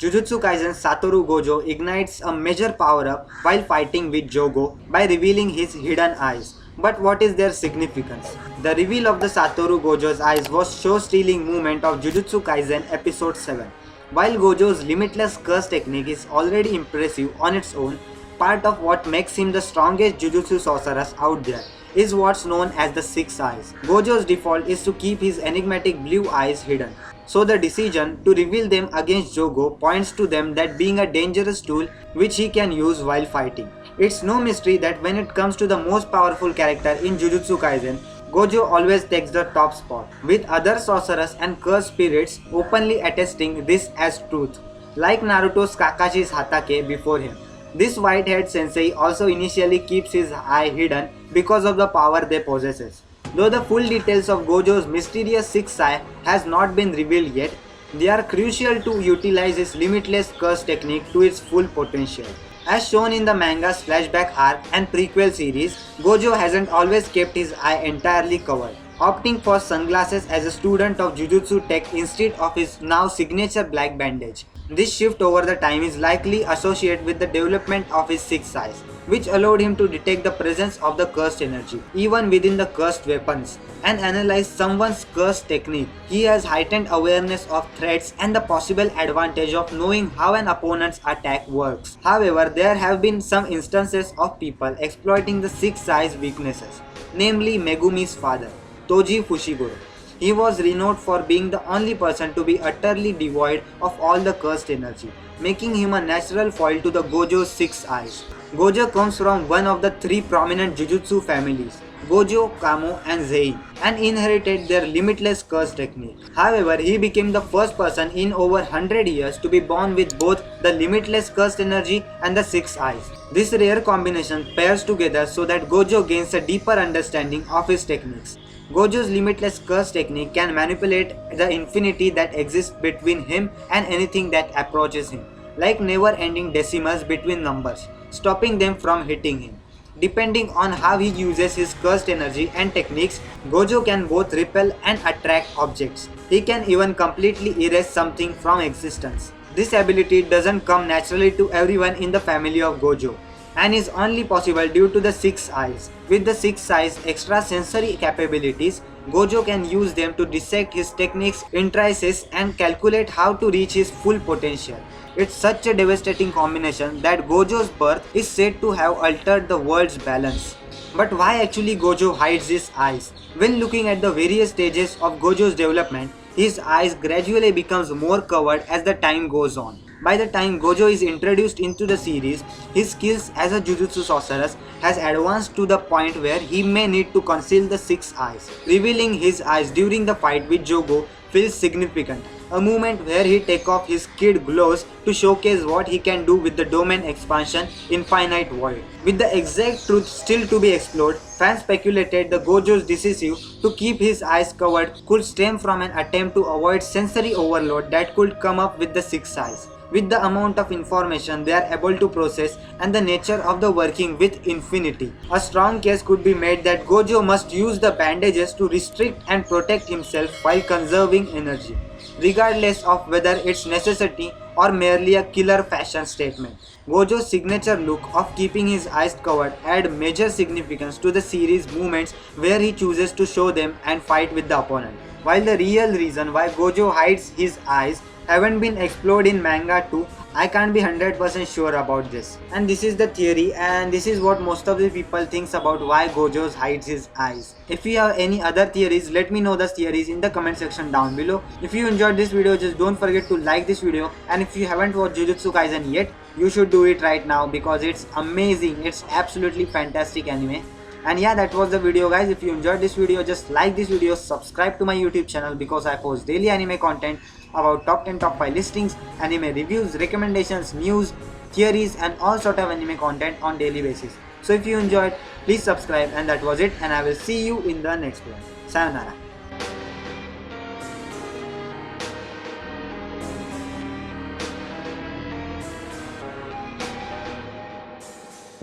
Jujutsu Kaisen's Satoru Gojo ignites a major power-up while fighting with Jogo by revealing his hidden eyes. But what is their significance? The reveal of the Satoru Gojo's eyes was show-stealing moment of Jujutsu Kaisen episode 7. While Gojo's limitless curse technique is already impressive on its own, part of what makes him the strongest Jujutsu sorceress out there is what's known as the Six Eyes. Gojo's default is to keep his enigmatic blue eyes hidden, so the decision to reveal them against Jogo points to them that being a dangerous tool which he can use while fighting. It's no mystery that when it comes to the most powerful character in Jujutsu Kaisen, Gojo always takes the top spot, with other sorcerers and cursed spirits openly attesting this as truth, like Naruto's Kakashi's Hatake before him. This white-haired sensei also initially keeps his eye hidden because of the power they possess. Though the full details of Gojo's mysterious sixth eye has not been revealed yet, they are crucial to utilize his limitless curse technique to its full potential. As shown in the manga's flashback arc and prequel series, Gojo hasn't always kept his eye entirely covered, opting for sunglasses as a student of Jujutsu Tech instead of his now signature black bandage. This shift over the time is likely associated with the development of his sixth eyes, which allowed him to detect the presence of the cursed energy, even within the cursed weapons, and analyze someone's cursed technique. He has heightened awareness of threats and the possible advantage of knowing how an opponent's attack works. However, there have been some instances of people exploiting the sixth eye's weaknesses, namely Megumi's father, Toji Fushiguro. He was renowned for being the only person to be utterly devoid of all the cursed energy, making him a natural foil to the Gojo's six eyes. Gojo comes from one of the three prominent Jujutsu families, Gojo, Kamo and Zei, and inherited their limitless curse technique. However, he became the first person in over 100 years to be born with both the limitless cursed energy and the six eyes. This rare combination pairs together so that Gojo gains a deeper understanding of his techniques. Gojo's limitless curse technique can manipulate the infinity that exists between him and anything that approaches him, like never-ending decimals between numbers, stopping them from hitting him. Depending on how he uses his cursed energy and techniques, Gojo can both repel and attract objects. He can even completely erase something from existence. This ability doesn't come naturally to everyone in the family of Gojo, and is only possible due to the six eyes. With the six eyes' extrasensory capabilities, Gojo can use them to dissect his techniques, intricacies, and calculate how to reach his full potential. It's such a devastating combination that Gojo's birth is said to have altered the world's balance. But why actually Gojo hides his eyes? When looking at the various stages of Gojo's development, his eyes gradually becomes more covered as the time goes on. By the time Gojo is introduced into the series, his skills as a Jujutsu sorceress has advanced to the point where he may need to conceal the six eyes. Revealing his eyes during the fight with Jogo feels significant, a moment where he takes off his kid gloves to showcase what he can do with the domain expansion Infinite Void. With the exact truth still to be explored, fans speculated the Gojo's decision to keep his eyes covered could stem from an attempt to avoid sensory overload that could come up with the six eyes. With the amount of information they are able to process and the nature of the working with infinity, a strong case could be made that Gojo must use the bandages to restrict and protect himself while conserving energy, regardless of whether it's necessity or merely a killer fashion statement. Gojo's signature look of keeping his eyes covered adds major significance to the series' movements where he chooses to show them and fight with the opponent. While the real reason why Gojo hides his eyes haven't been explored in manga too, I can't be 100% sure about this. And this is the theory, and this is what most of the people thinks about why Gojo hides his eyes. If you have any other theories, let me know the theories in the comment section down below. If you enjoyed this video, just don't forget to like this video, and if you haven't watched Jujutsu Kaisen yet, you should do it right now because it's amazing. It's absolutely fantastic anime. And yeah, that was the video guys. If you enjoyed this video, just like this video, subscribe to my YouTube channel because I post daily anime content about top 10 top 5 listings, anime reviews, recommendations, news, theories and all sort of anime content on daily basis. So if you enjoyed, please subscribe, and that was it, and I will see you in the next one. Sayonara.